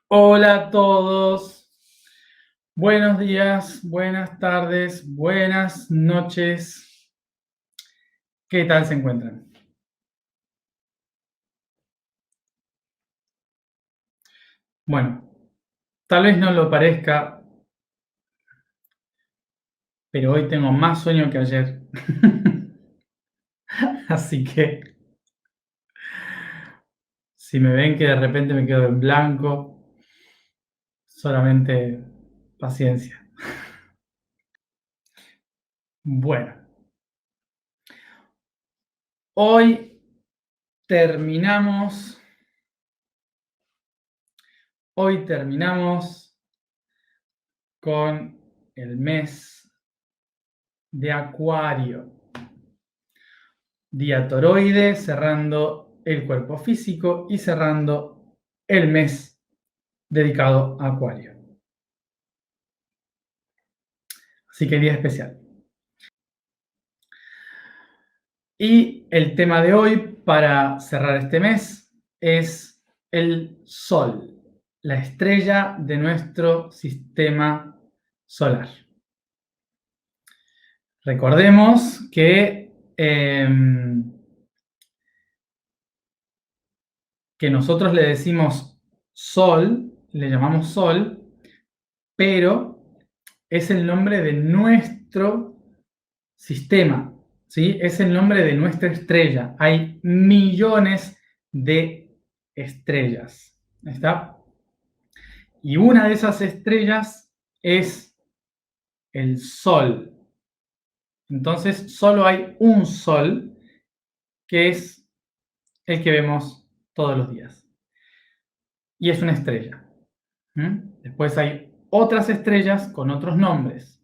Hola a todos, buenos días, buenas tardes, buenas noches. ¿Qué tal se encuentran? Bueno, tal vez no lo parezca, pero hoy tengo más sueño que ayer. Así que si me ven que de repente me quedo en blanco, solamente paciencia. Bueno, hoy terminamos, hoy terminamos con el mes de Acuario. Día toroide, cerrando el cuerpo físico y cerrando el mes dedicado a Acuario. Así que día especial. Y el tema de hoy para cerrar este mes es el Sol, la estrella de nuestro sistema solar. Recordemos que nosotros le decimos Sol, le llamamos Sol, pero es el nombre de nuestro sistema, ¿sí? Es el nombre de nuestra estrella. Hay millones de estrellas, ¿está? Y una de esas estrellas es el Sol. Entonces, solo hay un Sol, que es el que vemos todos los días. Y es una estrella. Después hay otras estrellas con otros nombres.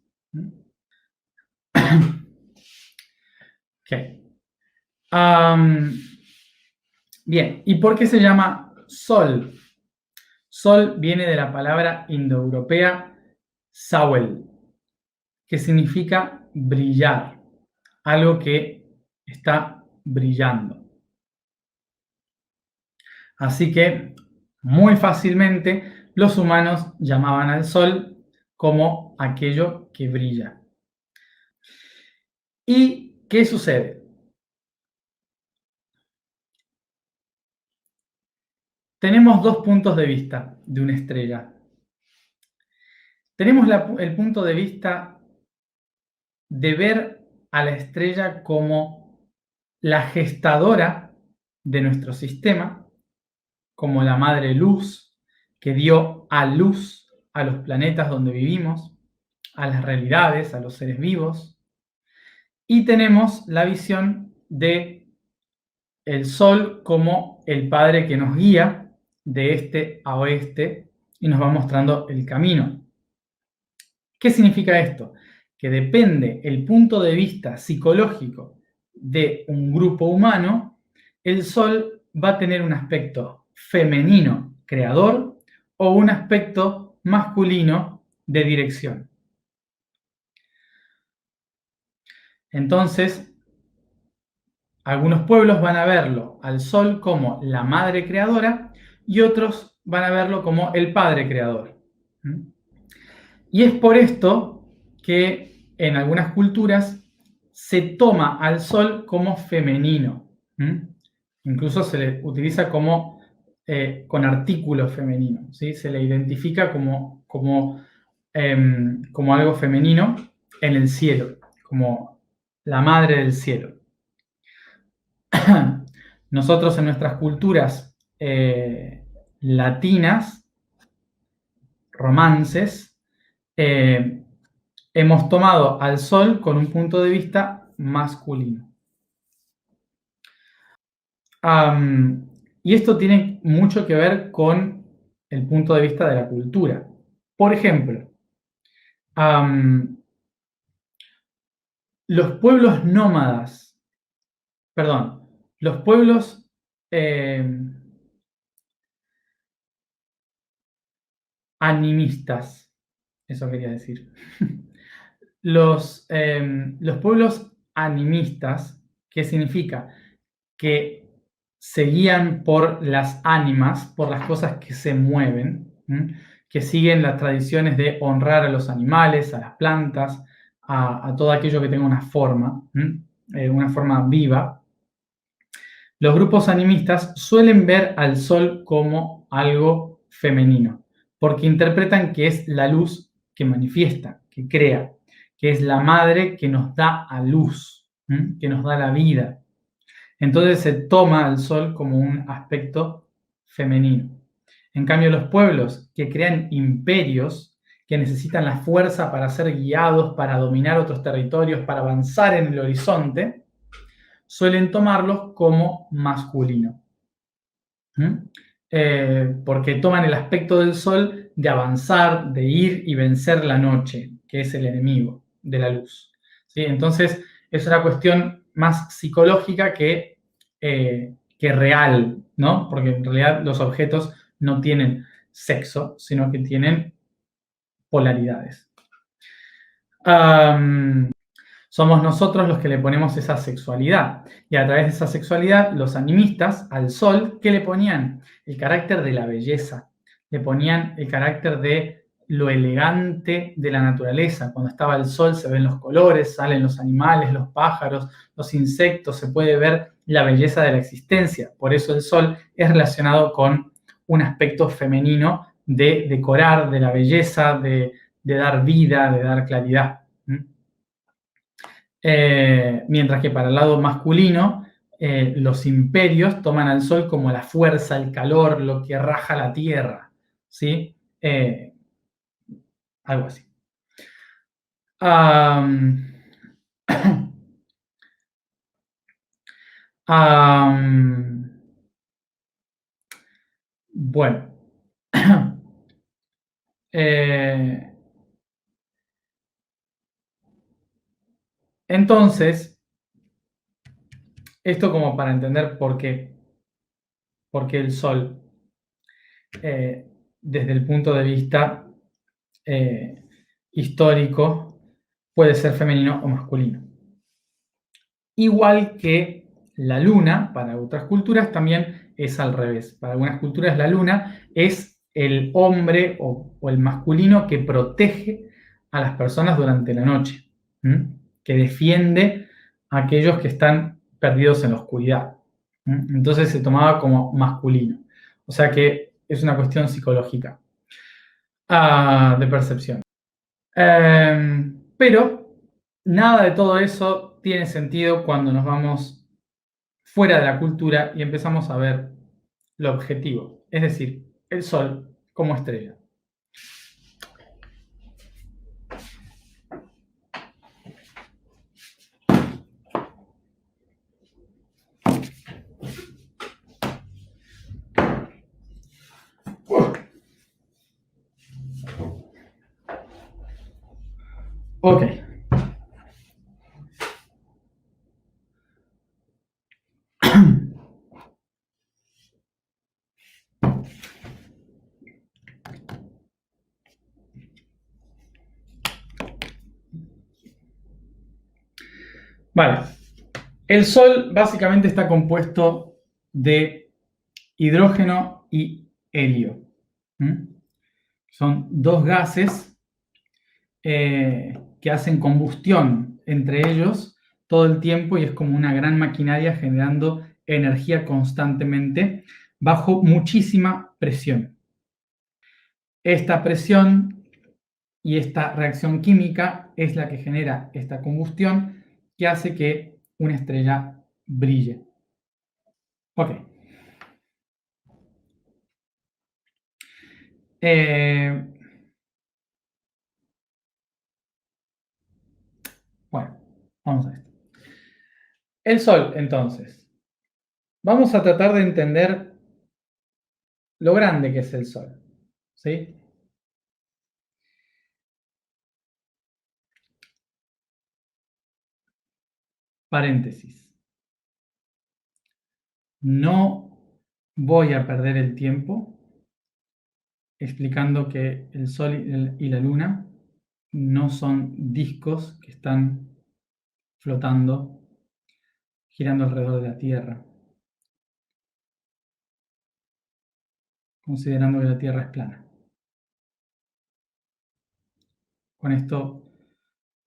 Okay. Bien, ¿y por qué se llama Sol? Sol viene de la palabra indoeuropea sawel, que significa brillar, algo que está brillando. Así que muy fácilmente los humanos llamaban al Sol como aquello que brilla. ¿Y qué sucede? Tenemos dos puntos de vista de una estrella. Tenemos el punto de vista de ver a la estrella como la gestadora de nuestro sistema, como la madre luz que dio a luz a los planetas donde vivimos, a las realidades, a los seres vivos. Y tenemos la visión de el Sol como el Padre que nos guía de este a oeste y nos va mostrando el camino. ¿Qué significa esto? Que depende el punto de vista psicológico de un grupo humano, el Sol va a tener un aspecto femenino, creador, o un aspecto masculino de dirección. Entonces, algunos pueblos van a verlo al Sol como la madre creadora y otros van a verlo como el padre creador. Y es por esto que en algunas culturas se toma al Sol como femenino. Incluso se le utiliza como con artículo femenino, ¿sí? Se le identifica como algo femenino en el cielo, como la madre del cielo. Nosotros en nuestras culturas latinas, romances, hemos tomado al Sol con un punto de vista masculino. Y esto tiene mucho que ver con el punto de vista de la cultura. Por ejemplo, los pueblos nómadas, perdón, los pueblos animistas, eso quería decir. Los pueblos animistas, ¿qué significa? Que se guían por las ánimas, por las cosas que se mueven, que siguen las tradiciones de honrar a los animales, a las plantas, a todo aquello que tenga una forma viva. Los grupos animistas suelen ver al sol como algo femenino, porque interpretan que es la luz que manifiesta, que crea, que es la madre que nos da a luz, que nos da la vida. Entonces se toma al sol como un aspecto femenino. En cambio, los pueblos que crean imperios, que necesitan la fuerza para ser guiados, para dominar otros territorios, para avanzar en el horizonte, suelen tomarlos como masculino. Porque toman el aspecto del sol de avanzar, de ir y vencer la noche, que es el enemigo de la luz. ¿Sí? Entonces, es una cuestión más psicológica que real, ¿no? Porque en realidad los objetos no tienen sexo, sino que tienen polaridades. Somos nosotros los que le ponemos esa sexualidad. Y a través de esa sexualidad, los animistas al sol, ¿qué le ponían? El carácter de la belleza. Le ponían el carácter de lo elegante de la naturaleza. Cuando estaba el sol se ven los colores, salen los animales, los pájaros, los insectos, se puede ver la belleza de la existencia. Por eso el sol es relacionado con un aspecto femenino de decorar, de la belleza, de dar vida, de dar claridad. Mientras que para el lado masculino, los imperios toman al sol como la fuerza, el calor, lo que raja la tierra, ¿sí? Algo así. Am, am, bueno. Entonces, esto como para entender por qué el sol, desde el punto de vista histórico, puede ser femenino o masculino. Igual que la luna, para otras culturas también es al revés. Para algunas culturas la luna es el hombre o el masculino que protege a las personas durante la noche, que defiende a aquellos que están perdidos en la oscuridad. Entonces se tomaba como masculino. O sea que es una cuestión psicológica, de percepción. Pero nada de todo eso tiene sentido cuando nos vamos fuera de la cultura y empezamos a ver lo objetivo, es decir, el sol como estrella. Ok. Vale. El Sol básicamente está compuesto de hidrógeno y helio. Son dos gases que hacen combustión entre ellos todo el tiempo y es como una gran maquinaria generando energía constantemente bajo muchísima presión. Esta presión y esta reacción química es la que genera esta combustión que hace que una estrella brille. Ok. Bueno, vamos a esto. El Sol, entonces. Vamos a tratar de entender lo grande que es el Sol. ¿Sí? Paréntesis. No voy a perder el tiempo explicando que el Sol y la Luna no son discos que están flotando, girando alrededor de la Tierra. considerando que la Tierra es plana. Con esto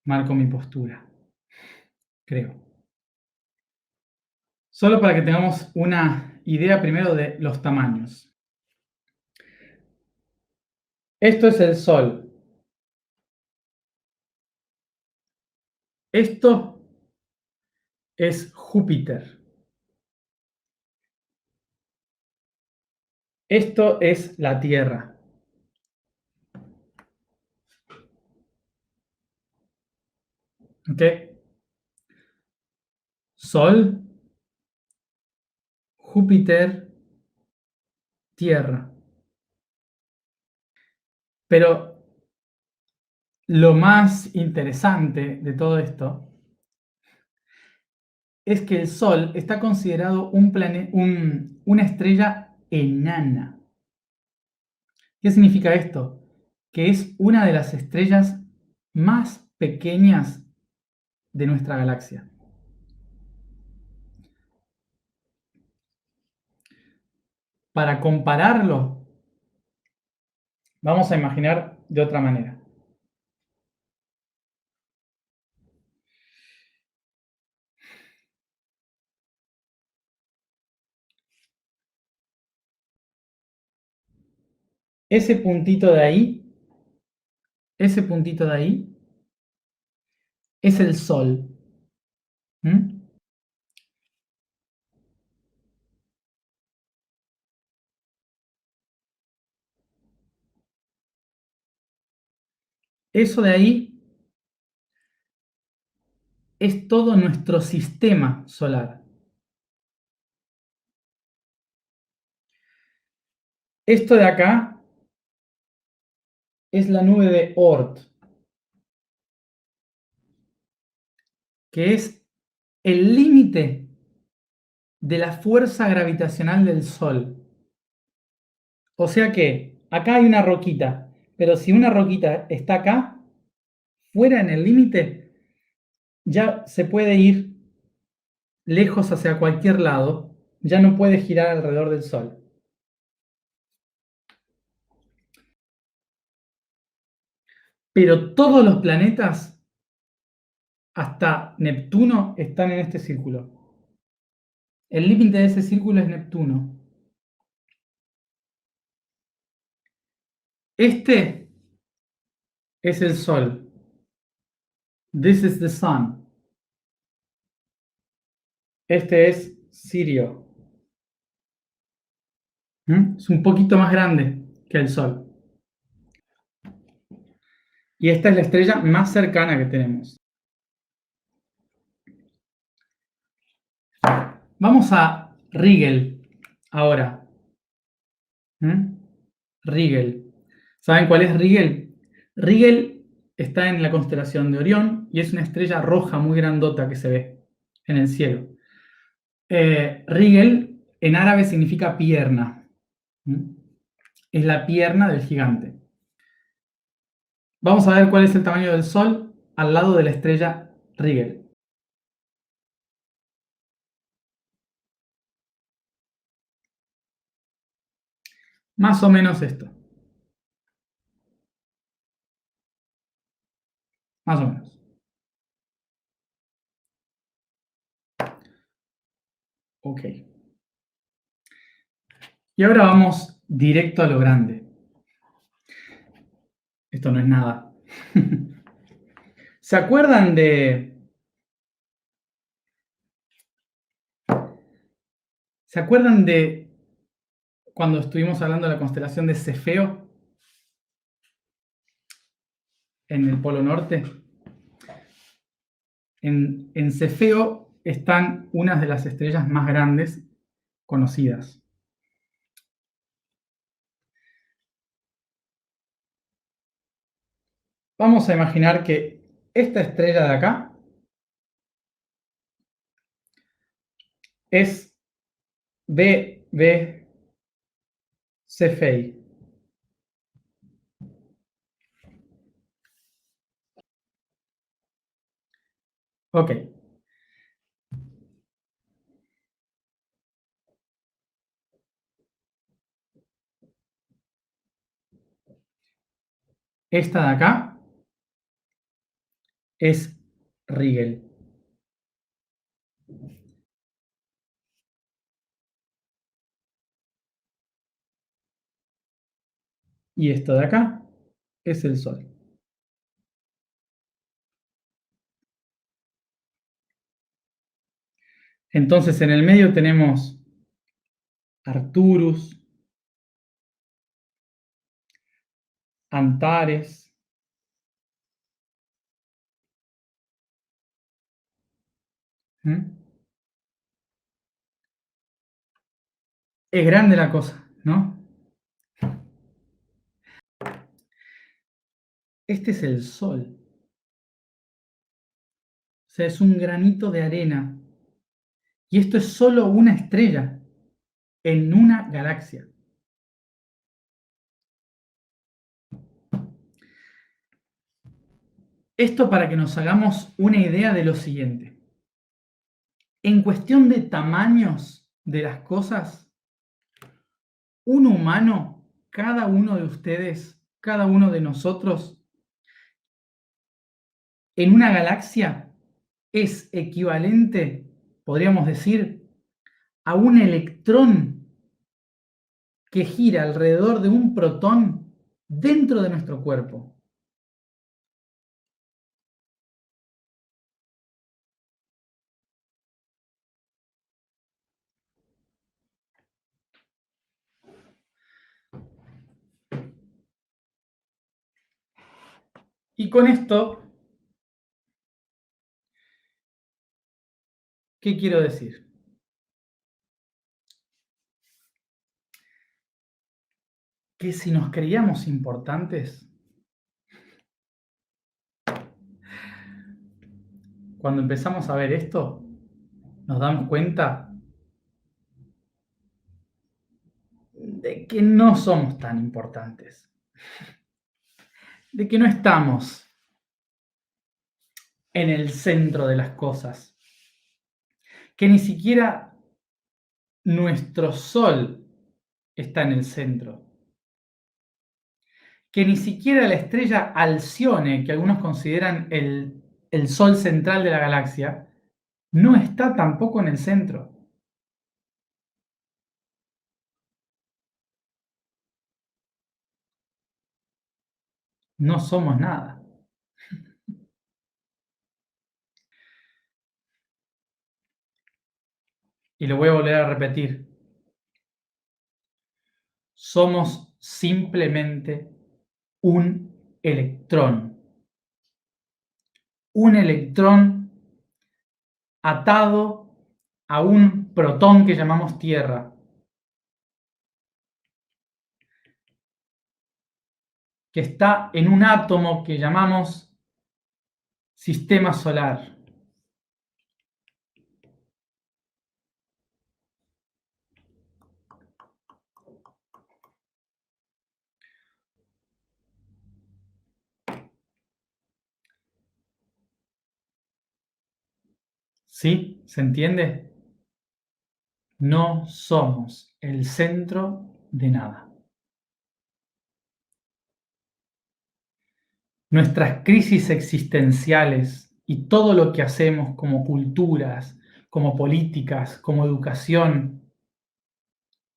marco mi postura, creo. Solo para que tengamos una idea primero de los tamaños. Esto es el Sol. Esto es Júpiter. Esto es la Tierra. ¿Ok? Sol, Júpiter, Tierra. Pero lo más interesante de todo esto es que el Sol está considerado una estrella enana. ¿Qué significa esto? Que es una de las estrellas más pequeñas de nuestra galaxia. Para compararlo, vamos a imaginar de otra manera. Ese puntito de ahí, ese puntito de ahí, es el Sol. ¿Mm? Eso de ahí es todo nuestro sistema solar. Esto de acá es la nube de Oort, que es el límite de la fuerza gravitacional del Sol. O sea que acá hay una roquita, pero si una roquita está acá, fuera en el límite, ya se puede ir lejos hacia cualquier lado, ya no puede girar alrededor del Sol. Pero todos los planetas, hasta Neptuno, están en este círculo. El límite de ese círculo es Neptuno. Este es el Sol. This is the Sun. Este es Sirio. Es un poquito más grande que el Sol. Y esta es la estrella más cercana que tenemos. Vamos a Rigel ahora. Rigel. ¿Saben cuál es Rigel? Rigel está en la constelación de Orión y es una estrella roja muy grandota que se ve en el cielo. Rigel en árabe significa pierna. Es la pierna del gigante. Vamos a ver cuál es el tamaño del Sol al lado de la estrella Rigel. Más o menos esto. Más o menos. Ok. Y ahora vamos directo a lo grande. Esto no es nada. ¿Se acuerdan de... ¿Se acuerdan de cuando estuvimos hablando de la constelación de Cefeo en el Polo Norte? En Cefeo están unas de las estrellas más grandes conocidas. Vamos a imaginar que esta estrella de acá es BB Cephei. Ok. Esta de acá es Rigel. Y esto de acá es el Sol. Entonces en el medio tenemos Arcturus, Antares. ¿Mm? Es grande la cosa, ¿no? Este es el Sol. O sea, es un granito de arena. Y esto es solo una estrella en una galaxia. Esto para que nos hagamos una idea de lo siguiente. En cuestión de tamaños de las cosas, un humano, cada uno de ustedes, cada uno de nosotros, en una galaxia es equivalente, podríamos decir, a un electrón que gira alrededor de un protón dentro de nuestro cuerpo. Y con esto, ¿qué quiero decir? Que si nos creíamos importantes, cuando empezamos a ver esto, nos damos cuenta de que no somos tan importantes, de que no estamos en el centro de las cosas, que ni siquiera nuestro Sol está en el centro, que ni siquiera la estrella Alcione, que algunos consideran el Sol central de la galaxia, no está tampoco en el centro. No somos nada. Y lo voy a volver a repetir. Somos simplemente un electrón. Un electrón atado a un protón que llamamos Tierra, que está en un átomo que llamamos sistema solar. ¿Sí? ¿Se entiende? No somos el centro de nada. Nuestras crisis existenciales y todo lo que hacemos como culturas, como políticas, como educación,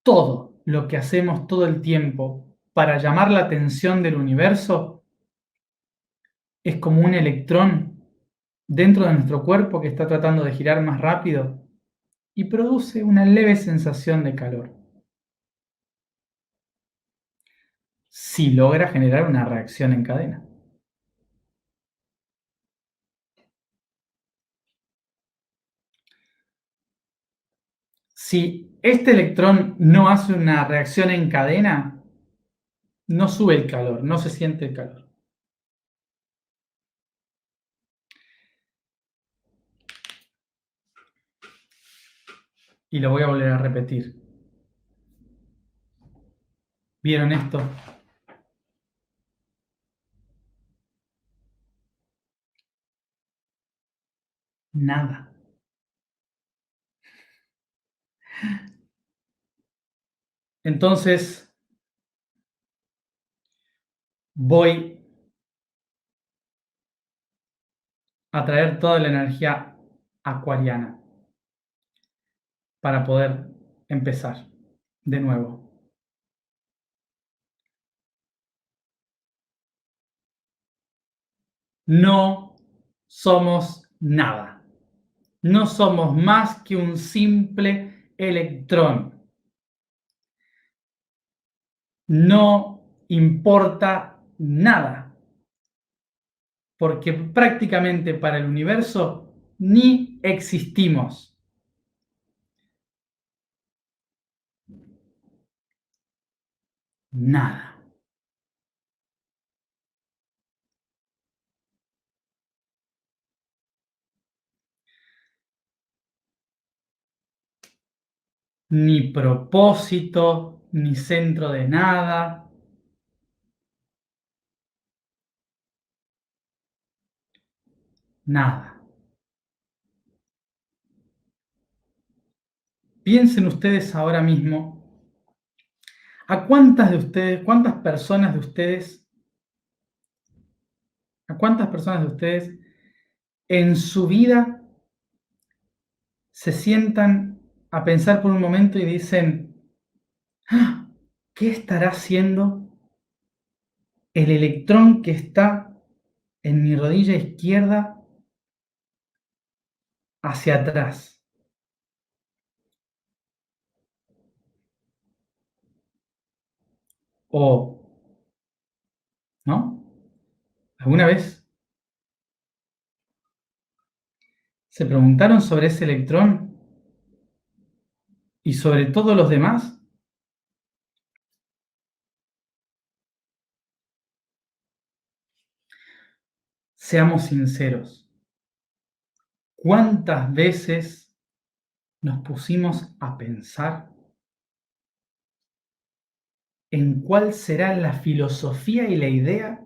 todo lo que hacemos todo el tiempo para llamar la atención del universo es como un electrón dentro de nuestro cuerpo que está tratando de girar más rápido y produce una leve sensación de calor. Si logra generar una reacción en cadena. Si este electrón no hace una reacción en cadena, no sube el calor, no se siente el calor. Y lo voy a volver a repetir. ¿Vieron esto? Nada. Entonces, voy atraer toda la energía acuariana para poder empezar de nuevo. No somos nada. No somos más que un simple electrón. No importa nada, porque prácticamente para el universo ni existimos. Nada. Ni propósito, ni centro de nada. Nada. Piensen ustedes ahora mismo a cuántas personas de ustedes, a cuántas personas de ustedes en su vida se sientan a pensar por un momento y dicen, "Ah, ¿qué estará haciendo el electrón que está en mi rodilla izquierda hacia atrás?" O, ¿no? ¿Alguna vez se preguntaron sobre ese electrón y sobre todos los demás? Seamos sinceros. ¿Cuántas veces nos pusimos a pensar en cuál será la filosofía y la idea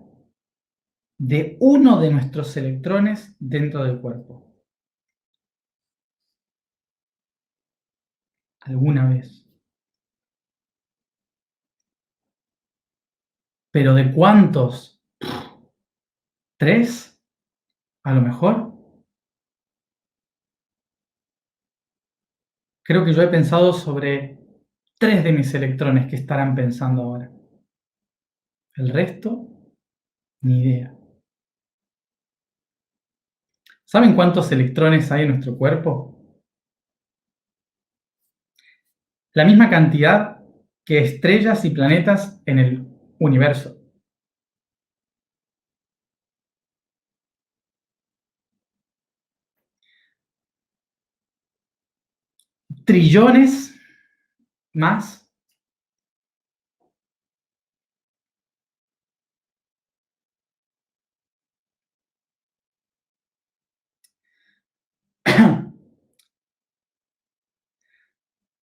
de uno de nuestros electrones dentro del cuerpo? ¿Alguna vez? ¿Pero de cuántos? ¿Tres? ¿A lo mejor? Creo que yo he pensado sobre tres de mis electrones que estarán pensando ahora. El resto, ni idea. ¿Saben cuántos electrones hay en nuestro cuerpo? La misma cantidad que estrellas y planetas en el universo. Trillones más.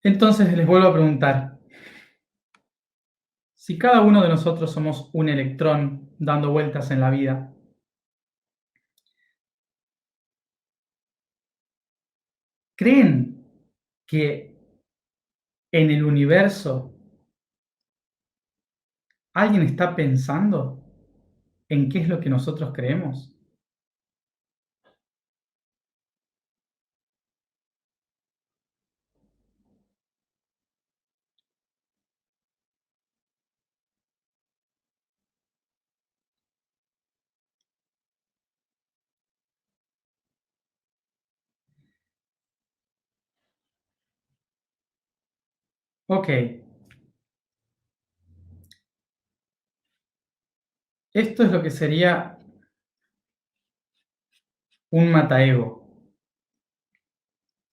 Entonces les vuelvo a preguntar, si cada uno de nosotros somos un electrón dando vueltas en la vida, ¿creen que en el universo alguien está pensando en qué es lo que nosotros creemos? Ok, esto es lo que sería un mataego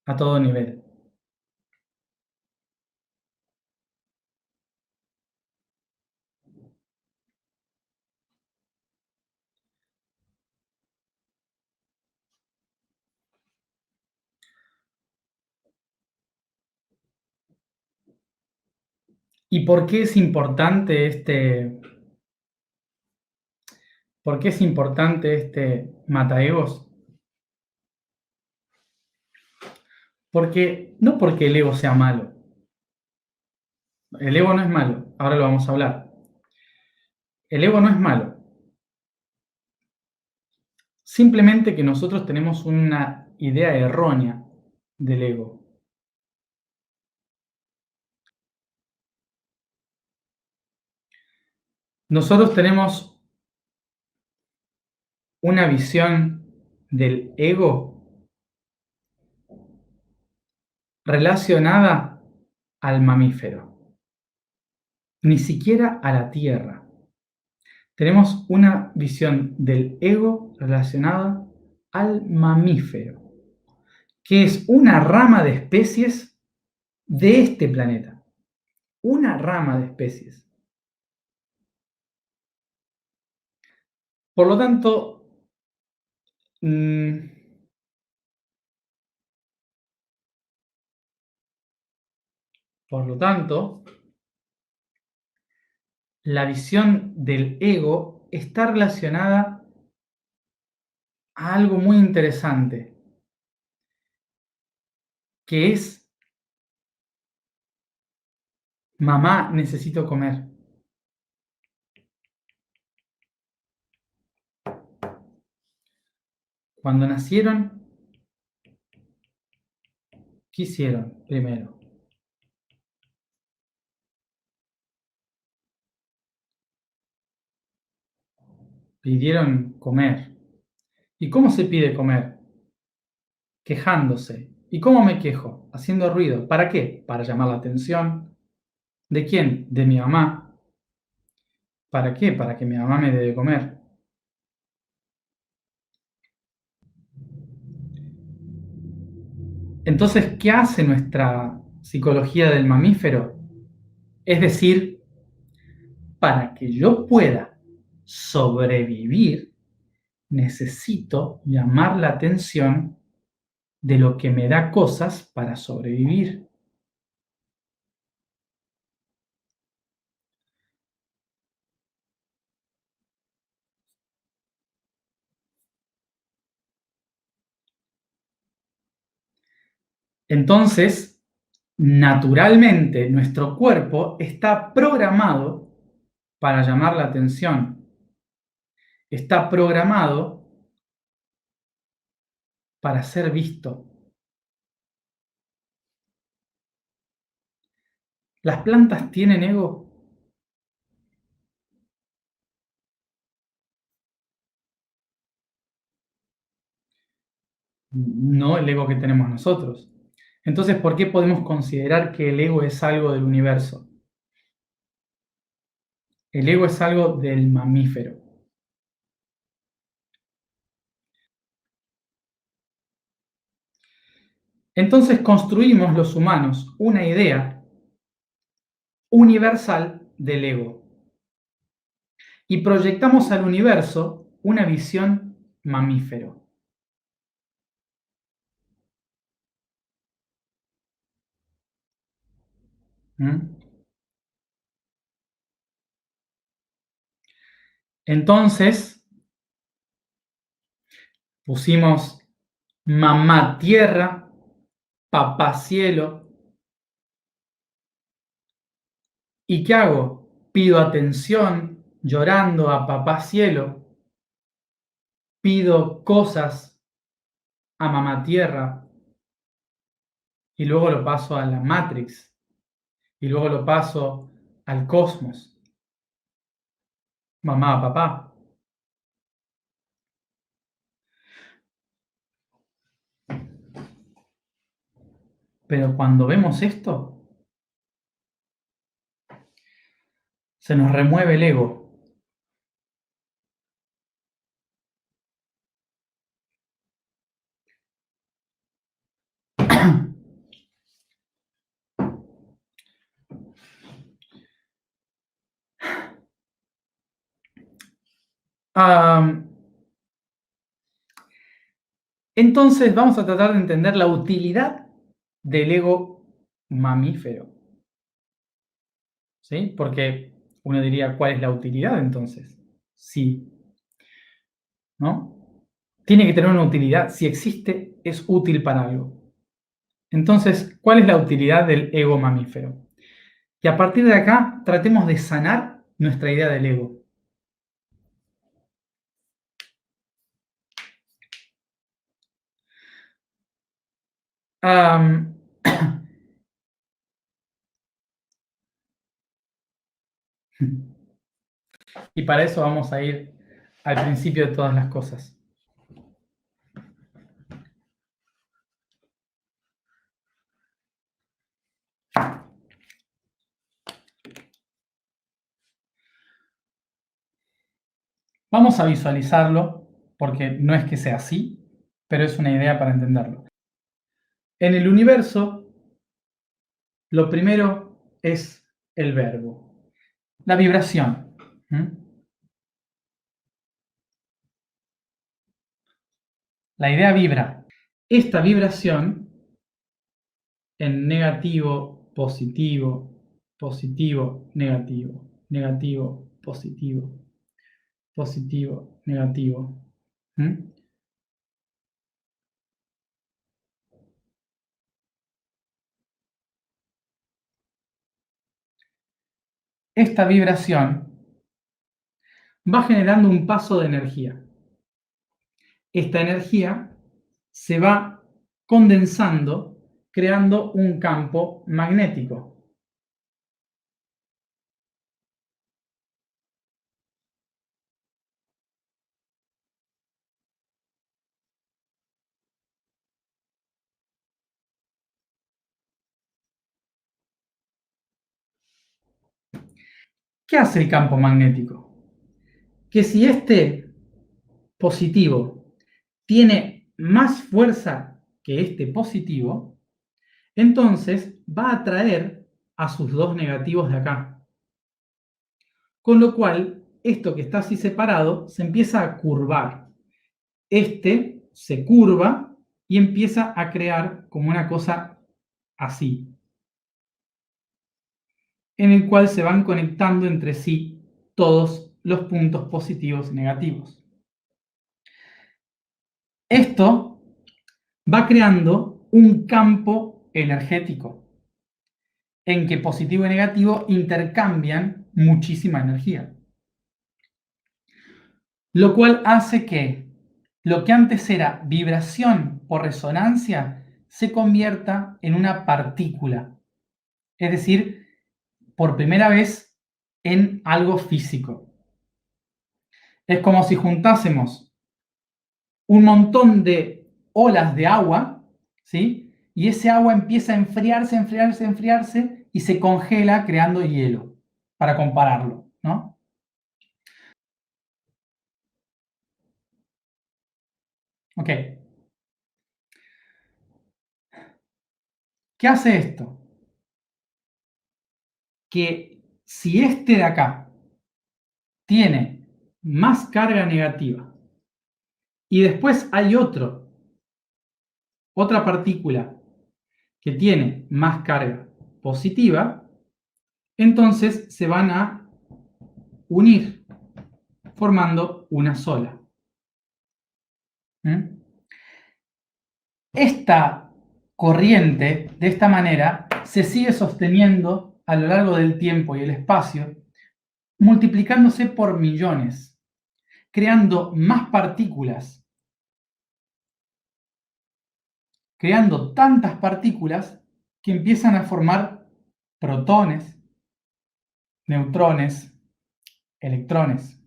a todo nivel. ¿Y por qué es importante este mataegos? No porque el ego sea malo. El ego no es malo, ahora lo vamos a hablar. El ego no es malo, Simplemente que nosotros tenemos una idea errónea del ego. Nosotros tenemos una visión del ego relacionada al mamífero, ni siquiera a la tierra. Tenemos una visión del ego relacionada al mamífero, que es una rama de especies de este planeta. Una rama de especies. Por lo tanto, mm, por lo tanto, la visión del ego está relacionada a algo muy interesante, que es: mamá, necesito comer. Cuando nacieron, ¿qué hicieron primero? Pidieron comer. ¿Y cómo se pide comer? Quejándose. ¿Y cómo me quejo? Haciendo ruido. ¿Para qué? Para llamar la atención. ¿De quién? De mi mamá. ¿Para qué? Para que mi mamá me dé de comer. Entonces, ¿qué hace nuestra psicología del mamífero? Es decir, para que yo pueda sobrevivir, necesito llamar la atención de lo que me da cosas para sobrevivir. Entonces, naturalmente, nuestro cuerpo está programado para llamar la atención. Está programado para ser visto. ¿Las plantas tienen ego? No el ego que tenemos nosotros. Entonces, ¿por qué podemos considerar que el ego es algo del universo? El ego es algo del mamífero. Entonces construimos los humanos una idea universal del ego y proyectamos al universo una visión mamífero. ¿Mm? Entonces pusimos mamá tierra, papá cielo. ¿Y qué hago? Pido atención llorando a papá cielo, pido cosas a mamá tierra y luego lo paso a la Matrix y luego lo paso al cosmos, mamá, papá. Pero cuando vemos esto, se nos remueve el ego. Entonces vamos a tratar de entender la utilidad del ego mamífero. ¿Sí? Porque uno diría, ¿cuál es la utilidad entonces? Sí, ¿no? Tiene que tener una utilidad. Si existe, es útil para algo. Entonces, ¿cuál es la utilidad del ego mamífero? Y a partir de acá, tratemos de sanar nuestra idea del ego. Am, y para eso vamos a ir al principio de todas las cosas. Vamos a visualizarlo, porque no es que sea así, pero es una idea para entenderlo. En el universo, lo primero es el verbo, la vibración. La idea vibra. Esta vibración en negativo, positivo, positivo, negativo, negativo, positivo, positivo, negativo. Esta vibración va generando un paso de energía. Esta energía se va condensando, creando un campo magnético. ¿Qué hace el campo magnético? Que si este positivo tiene más fuerza que este positivo, entonces va a atraer a sus dos negativos de acá. Con lo cual, esto que está así separado se empieza a curvar. Este se curva y empieza a crear como una cosa así, en el cual se van conectando entre sí todos los puntos positivos y negativos. Esto va creando un campo energético en que positivo y negativo intercambian muchísima energía. Lo cual hace que lo que antes era vibración o resonancia se convierta en una partícula. Es decir, por primera vez en algo físico. Es como si juntásemos un montón de olas de agua, ¿sí? Y ese agua empieza a enfriarse, enfriarse, enfriarse y se congela creando hielo, para compararlo, ¿no? Ok. ¿Qué hace esto? Que si este de acá tiene más carga negativa y después hay otra partícula que tiene más carga positiva, entonces se van a unir formando una sola. Esta corriente, de esta manera, se sigue sosteniendo a lo largo del tiempo y el espacio, multiplicándose por millones, creando más partículas, creando tantas partículas que empiezan a formar protones, neutrones, electrones.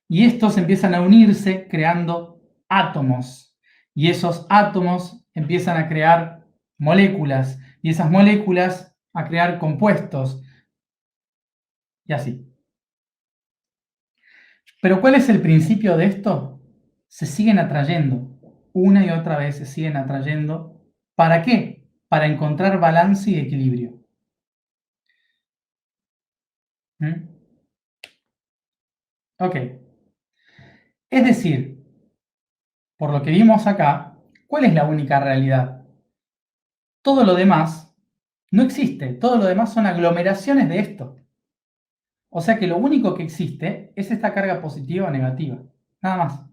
Y estos empiezan a unirse creando átomos. Y esos átomos empiezan a crear moléculas. Y esas moléculas a crear compuestos. Y así. Pero ¿cuál es el principio de esto? Se siguen atrayendo. Una y otra vez se siguen atrayendo. ¿Para qué? Para encontrar balance y equilibrio. Ok. Es decir, por lo que vimos acá, ¿cuál es la única realidad? Todo lo demás no existe. Todo lo demás son aglomeraciones de esto. O sea que lo único que existe es esta carga positiva o negativa. Nada más.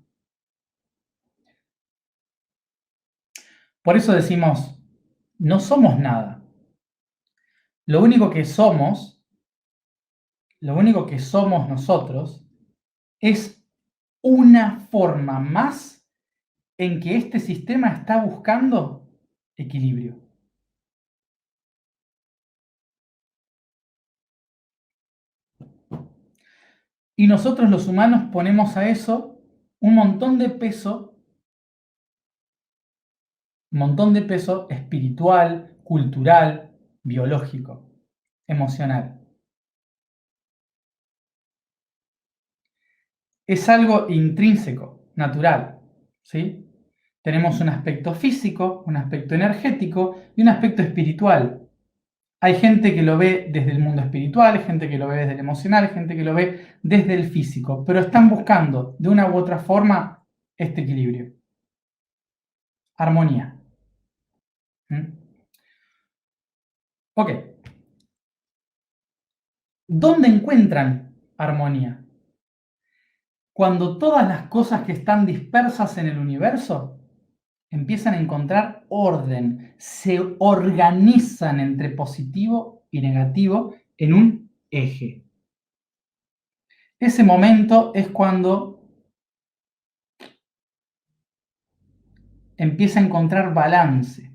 Por eso decimos, no somos nada. Lo único que somos nosotros es una forma más en que este sistema está buscando equilibrio. Y nosotros los humanos ponemos a eso un montón de peso espiritual, cultural, biológico, emocional. Es algo intrínseco, natural, ¿sí? Tenemos un aspecto físico, un aspecto energético y un aspecto espiritual. Hay gente que lo ve desde el mundo espiritual, hay gente que lo ve desde el emocional, hay gente que lo ve desde el físico, pero están buscando de una u otra forma este equilibrio, armonía. ¿Mm? Ok, ¿dónde encuentran armonía? Cuando todas las cosas que están dispersas en el universo empiezan a encontrar orden, se organizan entre positivo y negativo en un eje. Ese momento es cuando empieza a encontrar balance,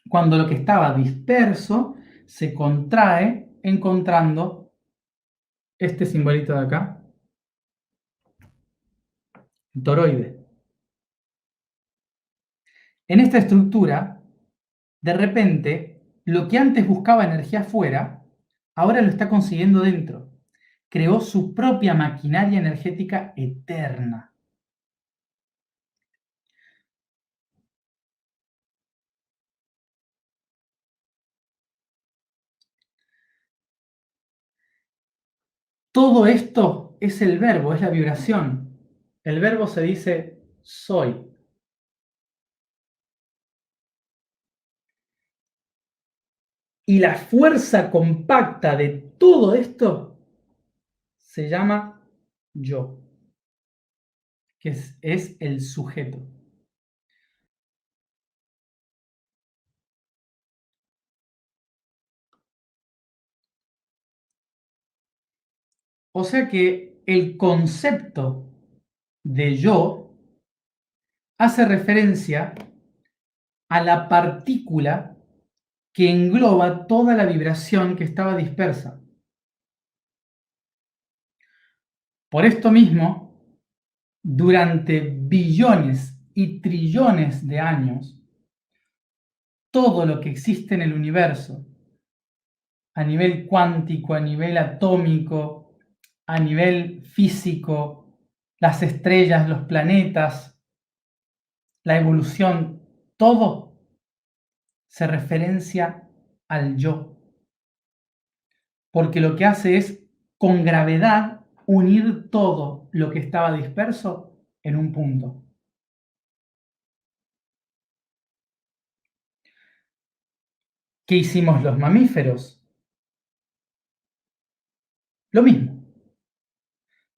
cuando lo que estaba disperso se contrae encontrando este simbolito de acá, el toroide. En esta estructura, de repente, lo que antes buscaba energía afuera, ahora lo está consiguiendo dentro. Creó su propia maquinaria energética eterna. Todo esto es el verbo, es la vibración. El verbo se dice soy. Y la fuerza compacta de todo esto se llama yo, que es el sujeto. O sea que el concepto de yo hace referencia a la partícula que engloba toda la vibración que estaba dispersa. Por esto mismo, durante billones y trillones de años, todo lo que existe en el universo, a nivel cuántico, a nivel atómico, a nivel físico, las estrellas, los planetas, la evolución, todo se referencia al yo, porque lo que hace es, con gravedad, unir todo lo que estaba disperso en un punto. ¿Qué hicimos los mamíferos? Lo mismo,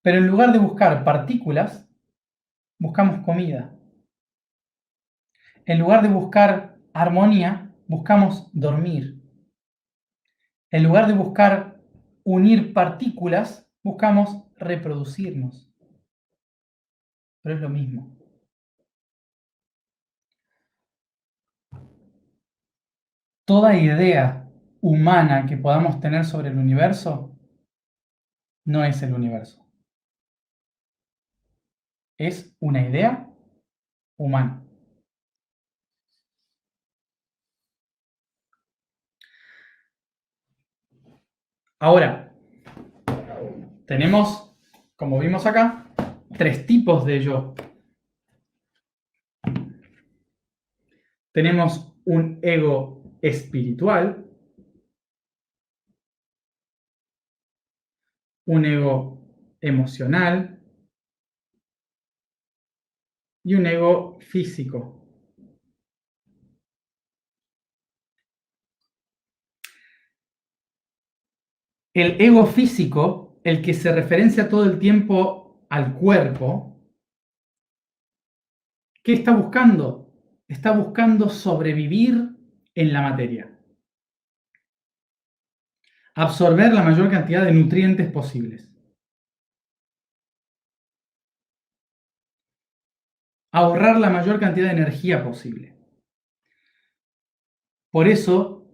pero en lugar de buscar partículas, buscamos comida. En lugar de buscar armonía, buscamos dormir. En lugar de buscar unir partículas, buscamos reproducirnos. Pero es lo mismo. Toda idea humana que podamos tener sobre el universo no es el universo. Es una idea humana. Ahora, tenemos, como vimos acá, tres tipos de yo. Tenemos un ego espiritual, un ego emocional y un ego físico. El ego físico, el que se referencia todo el tiempo al cuerpo, ¿qué está buscando? Está buscando sobrevivir en la materia, absorber la mayor cantidad de nutrientes posibles. ahorrar la mayor cantidad de energía posible. Por eso,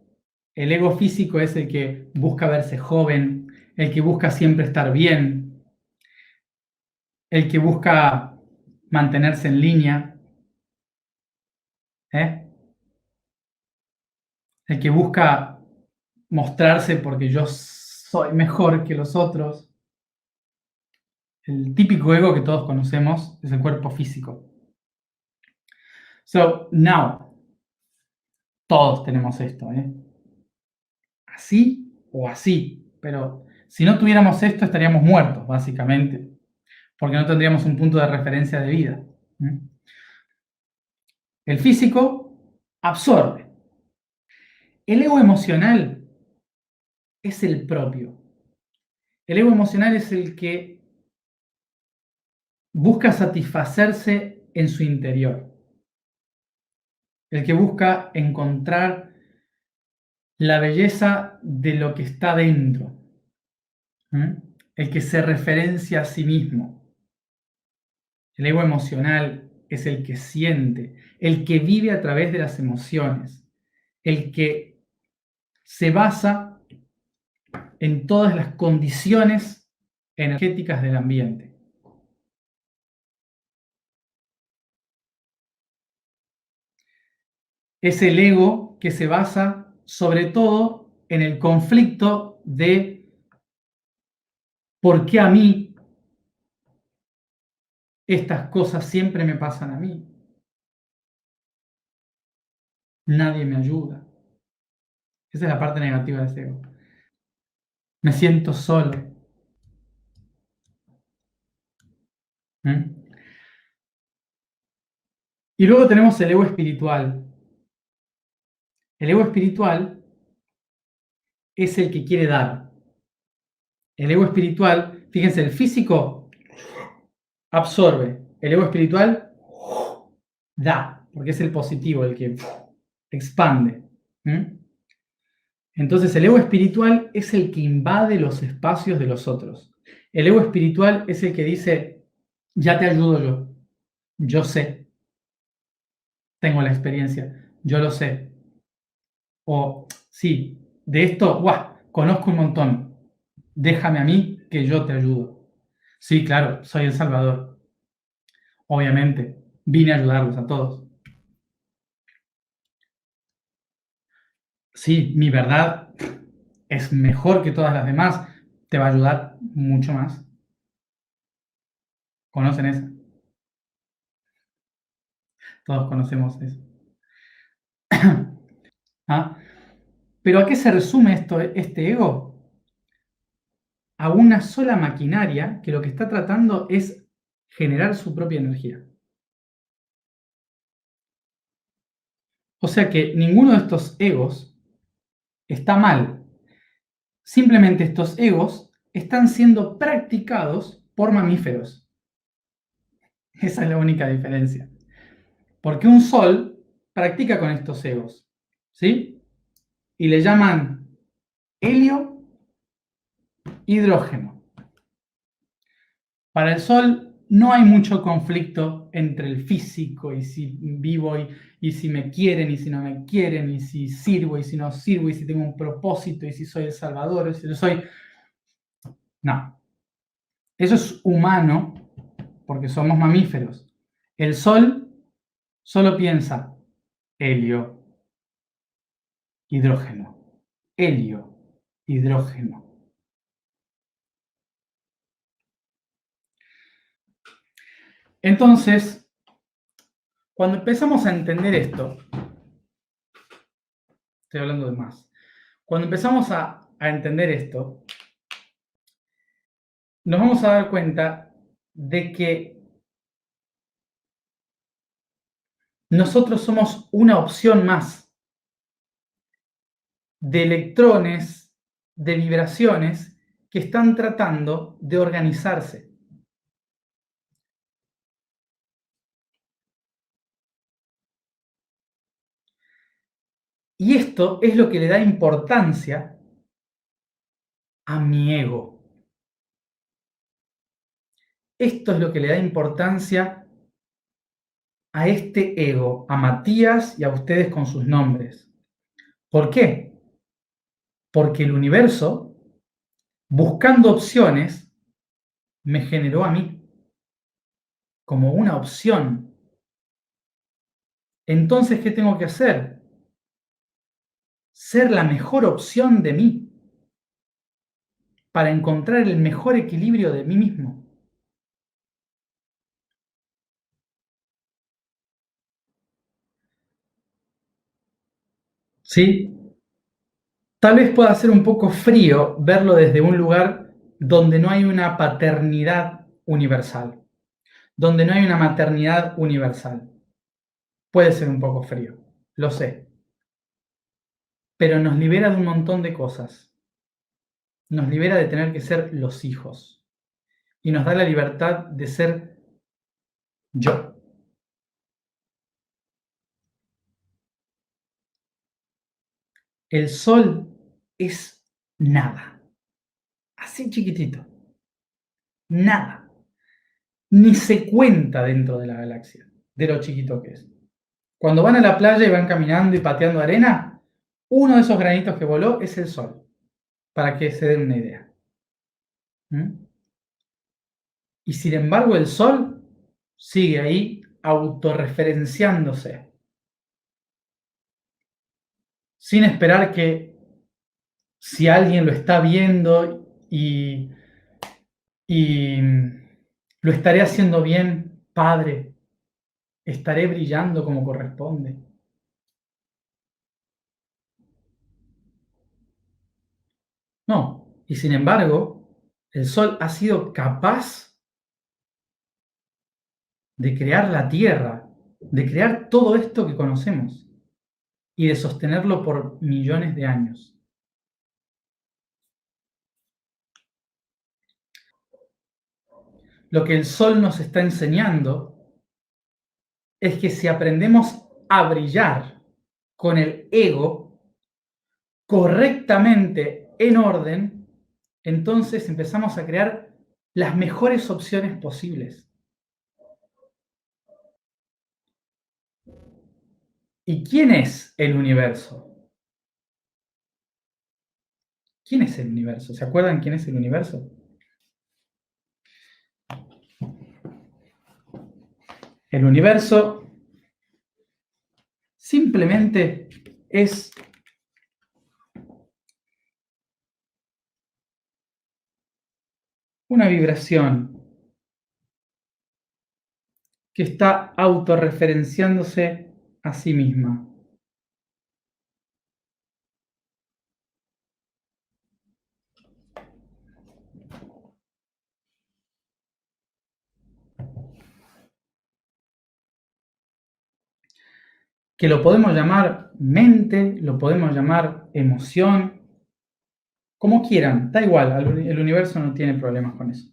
el ego físico es el que busca verse joven, el que busca siempre estar bien, el que busca mantenerse en línea, ¿eh? El que busca mostrarse porque yo soy mejor que los otros. El típico ego que todos conocemos es el cuerpo físico. So, now, todos tenemos esto, ¿eh? Así o así, pero si no tuviéramos esto estaríamos muertos, básicamente, porque no tendríamos un punto de referencia de vida. El físico absorbe. El ego emocional es el propio. El ego emocional es el que busca satisfacerse en su interior, el que busca encontrar la belleza de lo que está dentro, el que se referencia a sí mismo. El ego emocional es el que siente, el que vive a través de las emociones, el que se basa en todas las condiciones energéticas del ambiente. Es el ego que se basa sobre todo en el conflicto de por qué a mí estas cosas siempre me pasan a mí. Nadie me ayuda. Esa es la parte negativa de ese ego. Me siento solo. ¿Mm? Y luego tenemos el ego espiritual. El ego espiritual es el que quiere dar. El ego espiritual, fíjense, el físico absorbe. El ego espiritual da, porque es el positivo, el que expande. Entonces el ego espiritual es el que invade los espacios de los otros. El ego espiritual es el que dice, ya te ayudo yo sé, tengo la experiencia, yo lo sé. O sí, de esto, ¡guau! Conozco un montón, déjame a mí que yo te ayudo. Sí, claro, soy el Salvador. Obviamente, vine a ayudarlos a todos. Sí, mi verdad es mejor que todas las demás, te va a ayudar mucho más. ¿Conocen eso? Todos conocemos eso. ¿Ah? Pero ¿a qué se resume este ego? A una sola maquinaria que lo que está tratando es generar su propia energía. O sea que ninguno de estos egos está mal. Simplemente estos egos están siendo practicados por mamíferos. Esa es la única diferencia. Porque un sol practica con estos egos, ¿sí? Y le llaman helio, hidrógeno. Para el sol no hay mucho conflicto entre el físico y si vivo y si me quieren y si no me quieren, y si sirvo y si no sirvo, y si tengo un propósito y si soy el salvador, y si no soy... No, eso es humano porque somos mamíferos. El sol solo piensa helio, hidrógeno, helio, hidrógeno. Entonces, cuando empezamos a entender esto, estoy hablando de más, cuando empezamos a entender esto, nos vamos a dar cuenta de que nosotros somos una opción más de electrones, de vibraciones que están tratando de organizarse. Y esto es lo que le da importancia a mi ego. Esto es lo que le da importancia a este ego, a Matías y a ustedes con sus nombres. ¿Por qué? Porque el universo, buscando opciones, me generó a mí como una opción. Entonces, ¿qué tengo que hacer? Ser la mejor opción de mí para encontrar el mejor equilibrio de mí mismo. ¿Sí? Tal vez pueda ser un poco frío verlo desde un lugar donde no hay una paternidad universal, donde no hay una maternidad universal. Puede ser un poco frío, lo sé, pero nos libera de un montón de cosas. Nos libera de tener que ser los hijos y nos da la libertad de ser yo. El sol es nada, así chiquitito, nada. Ni se cuenta dentro de la galaxia, de lo chiquito que es. Cuando van a la playa y van caminando y pateando arena, uno de esos granitos que voló es el sol, para que se den una idea. ¿Mm? Y sin embargo el sol sigue ahí autorreferenciándose, sin esperar que si alguien lo está viendo y lo estaré haciendo bien, Padre, estaré brillando como corresponde. No, y sin embargo, el sol ha sido capaz de crear la Tierra, de crear todo esto que conocemos y de sostenerlo por millones de años. Lo que el sol nos está enseñando es que si aprendemos a brillar con el ego correctamente en orden, entonces empezamos a crear las mejores opciones posibles. ¿Y quién es el universo? ¿Quién es el universo? ¿Se acuerdan quién es el universo? El universo simplemente es una vibración que está autorreferenciándose a sí misma. Que lo podemos llamar mente, lo podemos llamar emoción, como quieran, da igual, el universo no tiene problemas con eso.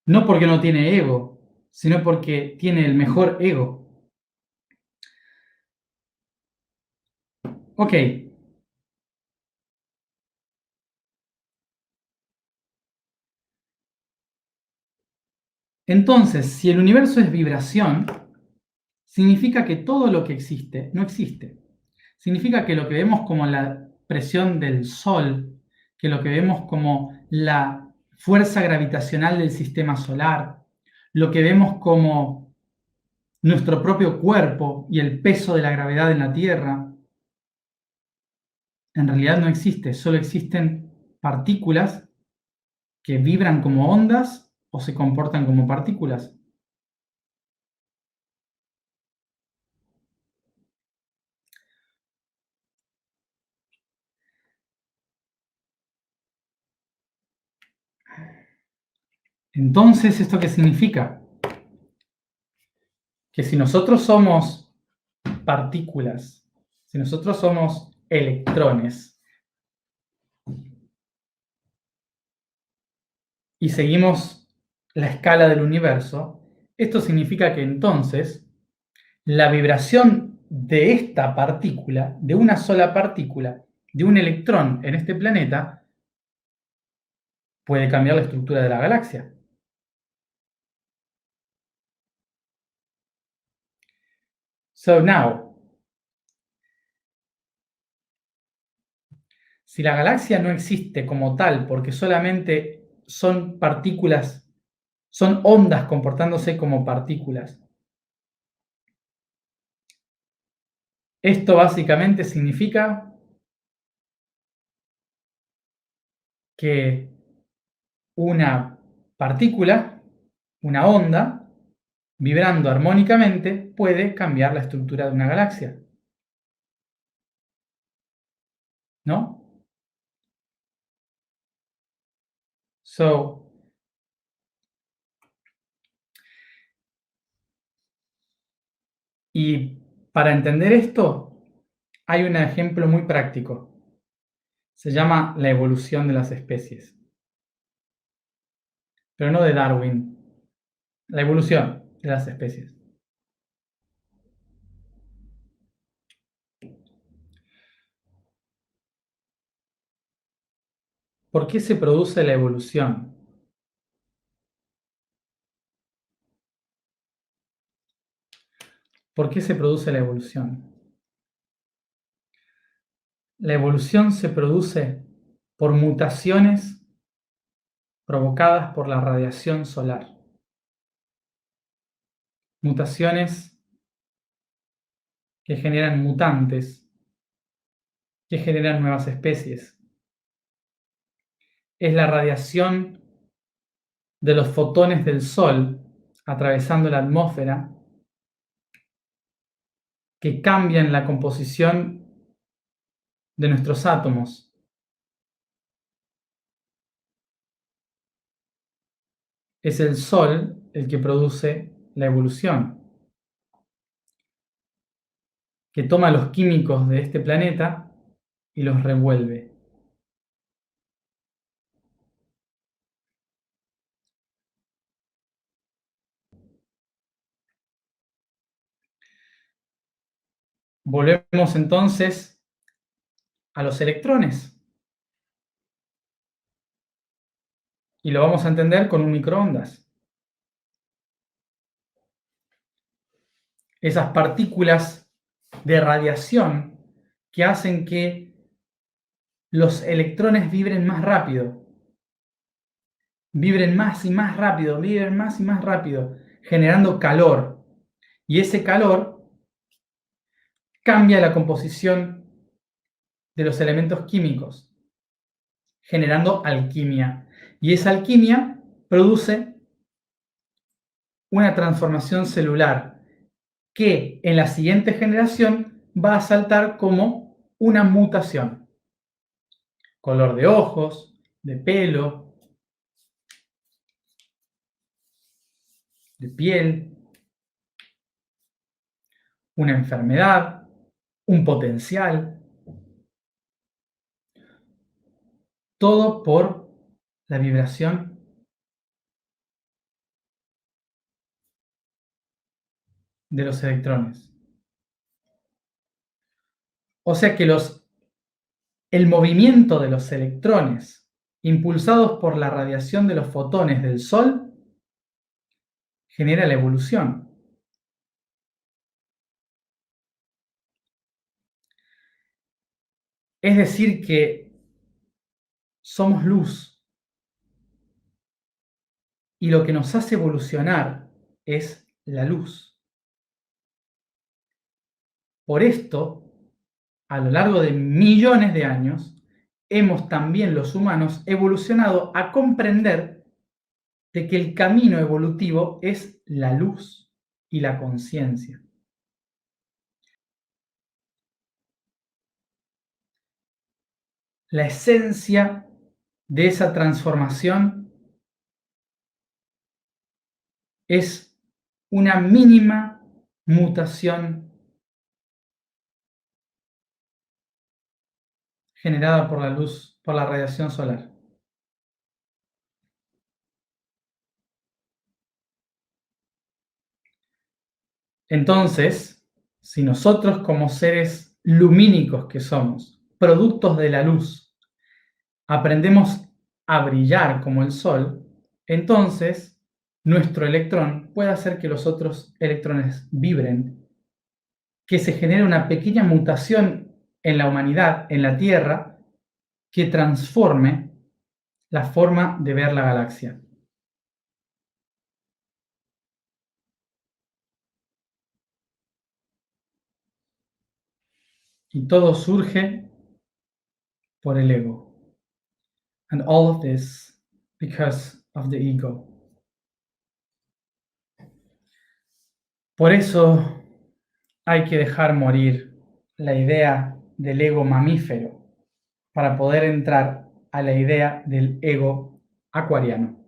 No porque no tiene ego, sino porque tiene el mejor ego. Ok, entonces, si el universo es vibración, significa que todo lo que existe no existe. Significa que lo que vemos como la presión del Sol, que lo que vemos como la fuerza gravitacional del sistema solar, lo que vemos como nuestro propio cuerpo y el peso de la gravedad en la Tierra, en realidad no existe, solo existen partículas que vibran como ondas o se comportan como partículas. Entonces, ¿esto qué significa? Que si nosotros somos partículas, si nosotros somos electrones y seguimos la escala del universo, esto significa que entonces la vibración de esta partícula, de una sola partícula, de un electrón en este planeta, puede cambiar la estructura de la galaxia. So now, si la galaxia no existe como tal porque solamente son partículas, son ondas comportándose como partículas, esto básicamente significa que una partícula, una onda, vibrando armónicamente, puede cambiar la estructura de una galaxia, ¿no? So, y para entender esto, hay un ejemplo muy práctico. Se llama la evolución de las especies, pero no de Darwin, la evolución de las especies. ¿Por qué se produce la evolución? ¿Por qué se produce la evolución? La evolución se produce por mutaciones provocadas por la radiación solar. Mutaciones que generan mutantes, que generan nuevas especies. Es la radiación de los fotones del Sol atravesando la atmósfera que cambian la composición de nuestros átomos. Es el Sol el que produce la evolución, que toma los químicos de este planeta y los revuelve. Volvemos entonces a los electrones y lo vamos a entender con un microondas. Esas partículas de radiación que hacen que los electrones vibren más rápido, vibren más y más rápido, vibren más y más rápido, generando calor. Y ese calor cambia la composición de los elementos químicos, generando alquimia. Y esa alquimia produce una transformación celular que en la siguiente generación va a saltar como una mutación. Color de ojos, de pelo, de piel, una enfermedad, un potencial, todo por la vibración de los electrones. O sea que el movimiento de los electrones impulsados por la radiación de los fotones del Sol genera la evolución. Es decir que somos luz y lo que nos hace evolucionar es la luz. Por esto, a lo largo de millones de años, hemos también los humanos evolucionado a comprender de que el camino evolutivo es la luz y la conciencia. La esencia de esa transformación es una mínima mutación generada por la luz, por la radiación solar. Entonces, si nosotros como seres lumínicos que somos, productos de la luz, aprendemos a brillar como el Sol, entonces nuestro electrón puede hacer que los otros electrones vibren que se genere una pequeña mutación en la humanidad, en la Tierra, que transforme la forma de ver la galaxia. Y todo surge por el ego. And all of this because of the ego. Por eso hay que dejar morir la idea del ego mamífero para poder entrar a la idea del ego acuariano.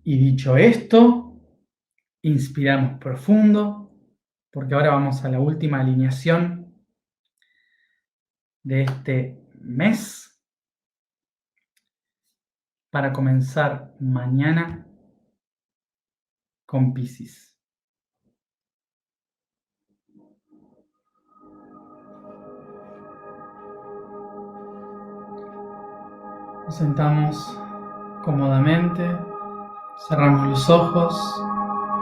Y dicho esto, inspiramos profundo, porque ahora vamos a la última alineación de este mes para comenzar mañana con Piscis. Nos sentamos cómodamente, cerramos los ojos,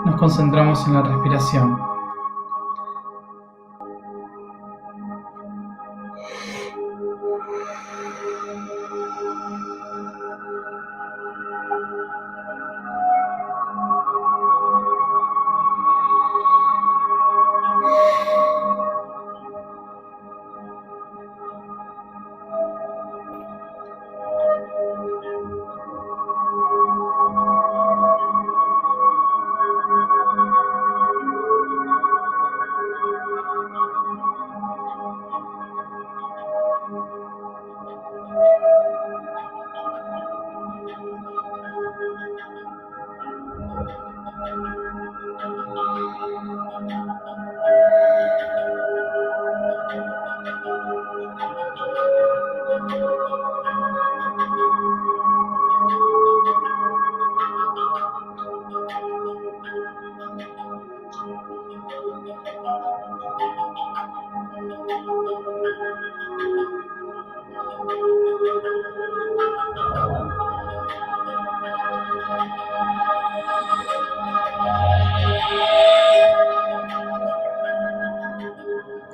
nos concentramos en la respiración.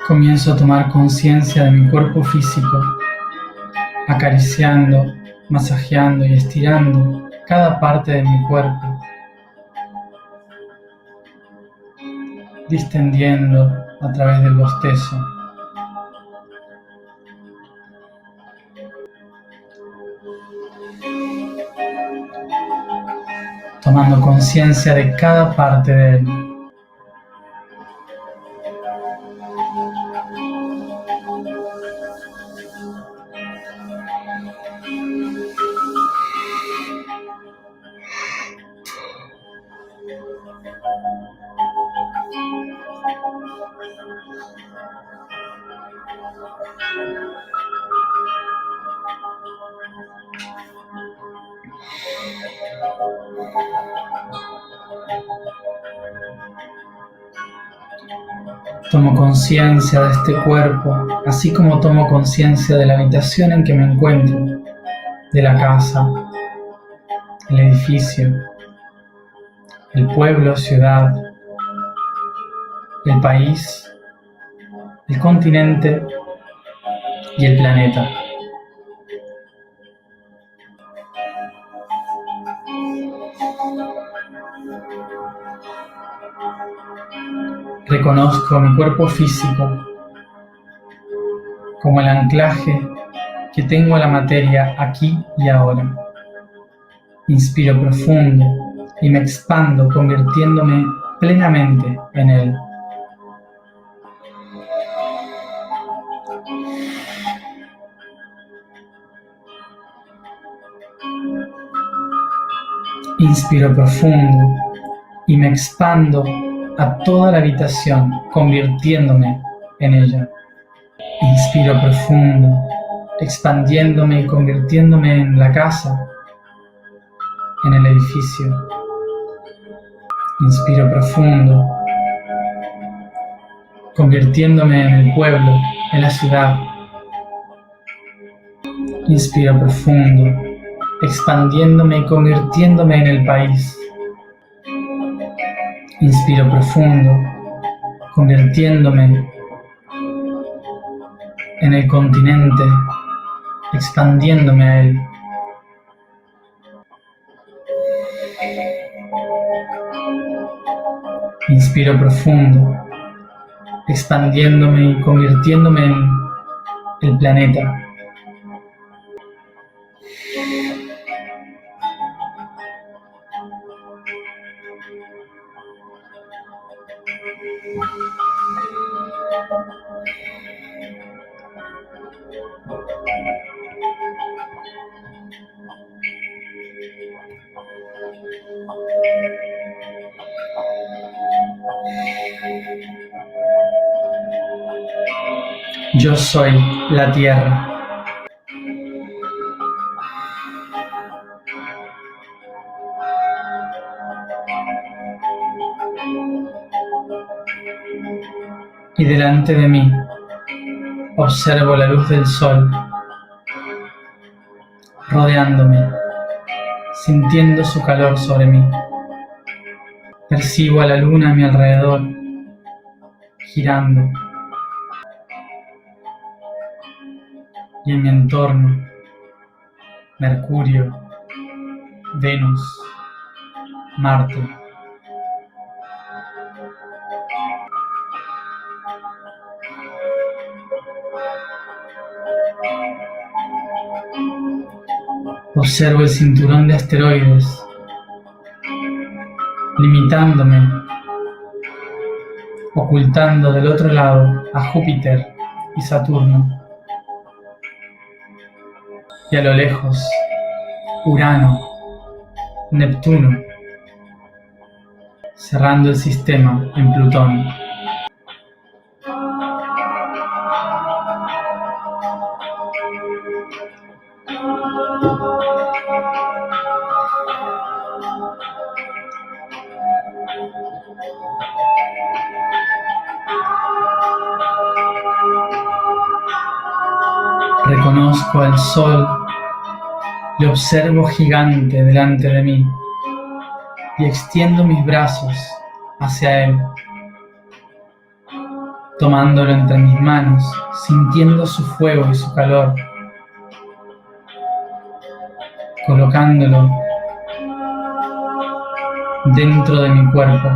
Comienzo a tomar conciencia de mi cuerpo físico, acariciando, masajeando y estirando cada parte de mi cuerpo, distendiendo a través del bostezo. Tomando conciencia de cada parte de él. Tomo conciencia de este cuerpo, así como tomo conciencia de la habitación en que me encuentro, de la casa, el edificio, el pueblo, ciudad, el país, el continente y el planeta. Reconozco mi cuerpo físico como el anclaje que tengo a la materia aquí y ahora. Inspiro profundo y me expando, convirtiéndome plenamente en él. Inspiro profundo y me expando a toda la habitación, convirtiéndome en ella. Inspiro profundo, expandiéndome y convirtiéndome en la casa, en el edificio. Inspiro profundo, convirtiéndome en el pueblo, en la ciudad. Inspiro profundo, expandiéndome y convirtiéndome en el país. Inspiro profundo, convirtiéndome en el continente, expandiéndome a él. Inspiro profundo, expandiéndome y convirtiéndome en el planeta. Yo soy la Tierra. Y delante de mí observo la luz del sol, rodeándome, sintiendo su calor sobre mí. Percibo a la luna a mi alrededor, girando. Y en mi entorno, Mercurio, Venus, Marte. Observo el cinturón de asteroides, limitándome, ocultando del otro lado a Júpiter y Saturno. Y a lo lejos, Urano, Neptuno, cerrando el sistema en Plutón. Reconozco al Sol, le observo gigante delante de mí y extiendo mis brazos hacia él, tomándolo entre mis manos, sintiendo su fuego y su calor, colocándolo dentro de mi cuerpo.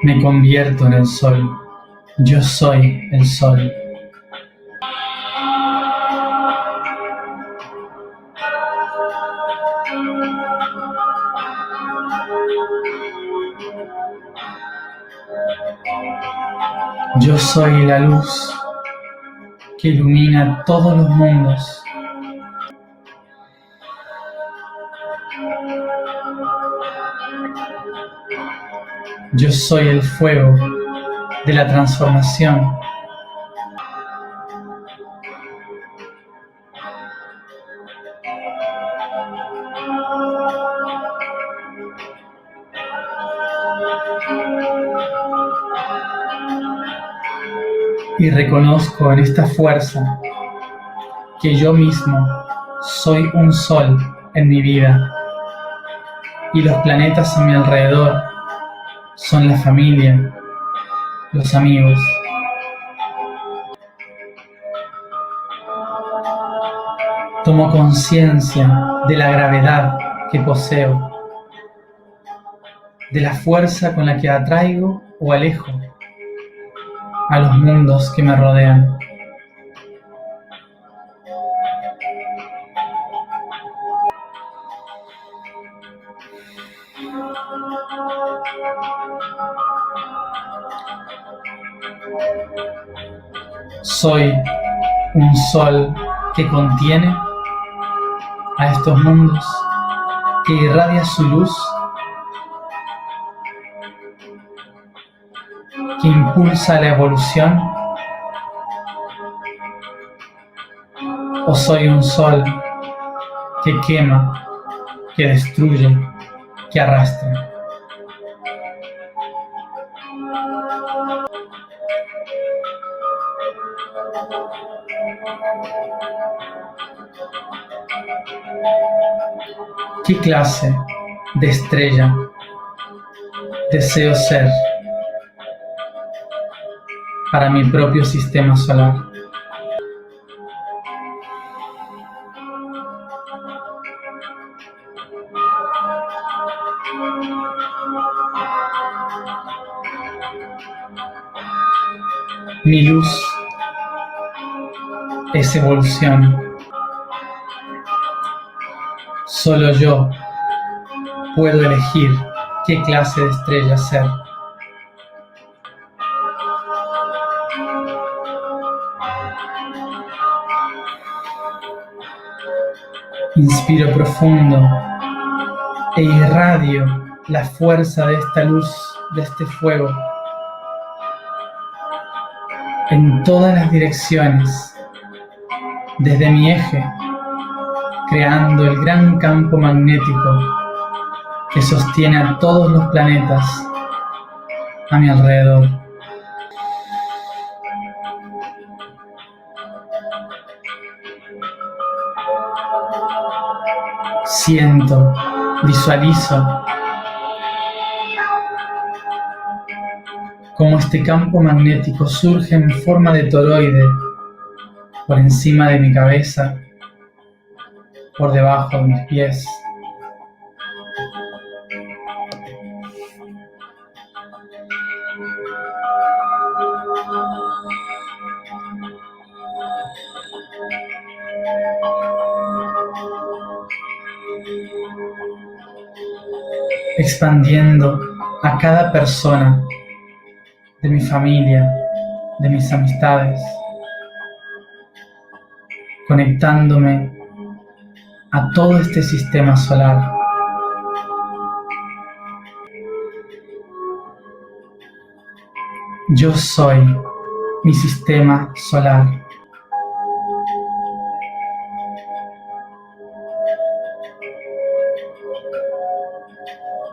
Me convierto en el sol. Yo soy el sol. Yo soy la luz que ilumina todos los mundos. Yo soy el fuego de la transformación. Y reconozco en esta fuerza que yo mismo soy un sol en mi vida y los planetas a mi alrededor son la familia, los amigos. Tomo conciencia de la gravedad que poseo, de la fuerza con la que atraigo o alejo a los mundos que me rodean. Soy un sol que contiene a estos mundos, que irradia su luz, que impulsa la evolución, o soy un sol que quema, que destruye, que arrastra. ¿Qué clase de estrella deseo ser para mi propio sistema solar? Mi luz es evolución. Solo yo puedo elegir qué clase de estrella ser. Inspiro profundo e irradio la fuerza de esta luz, de este fuego, en todas las direcciones, desde mi eje, creando el gran campo magnético que sostiene a todos los planetas a mi alrededor. Siento, visualizo cómo este campo magnético surge en forma de toroide por encima de mi cabeza, por debajo de mis pies. Expandiendo a cada persona de mi familia, de mis amistades, conectándome a todo este sistema solar. Yo soy mi sistema solar.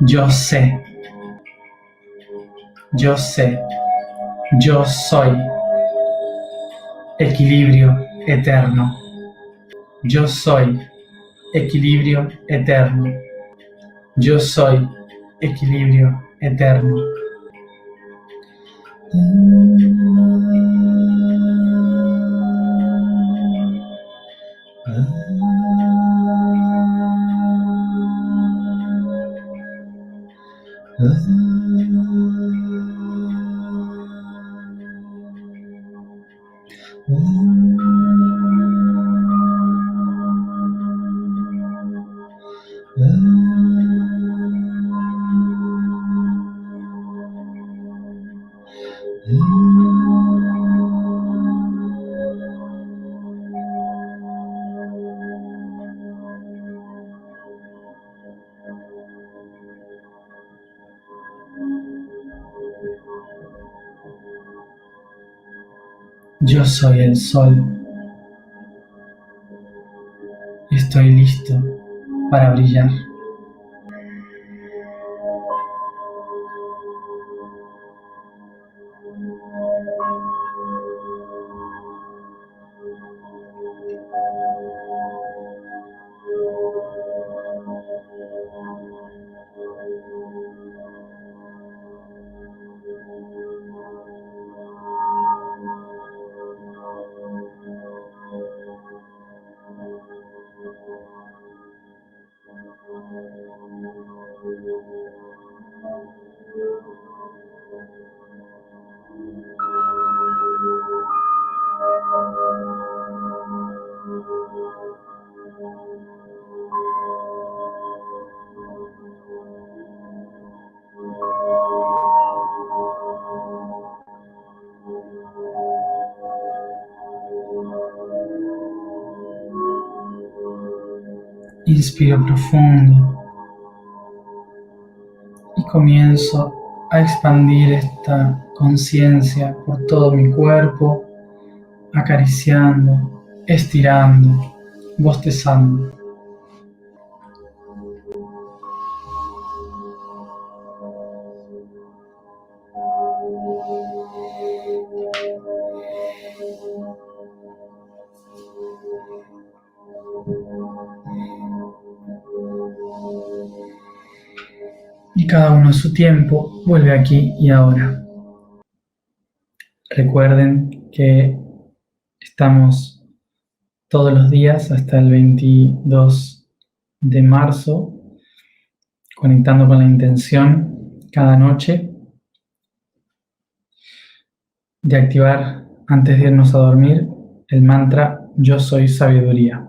Yo sé, yo sé, yo soy equilibrio eterno. Yo soy equilibrio eterno. Yo soy equilibrio eterno. Yo soy el sol. Estoy listo para brillar. Inspiro profundo y comienzo a expandir esta conciencia por todo mi cuerpo, acariciando, estirando, bostezando. cada uno a su tiempo, vuelve aquí y ahora. Recuerden que estamos todos los días hasta el 22 de marzo, conectando con la intención cada noche de activar antes de irnos a dormir el mantra Yo soy sabiduría.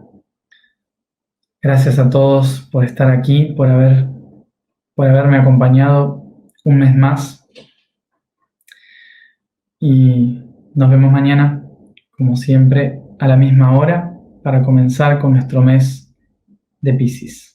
Gracias a todos por estar aquí, por haberme acompañado un mes más y nos vemos mañana, como siempre, a la misma hora para comenzar con nuestro mes de Piscis.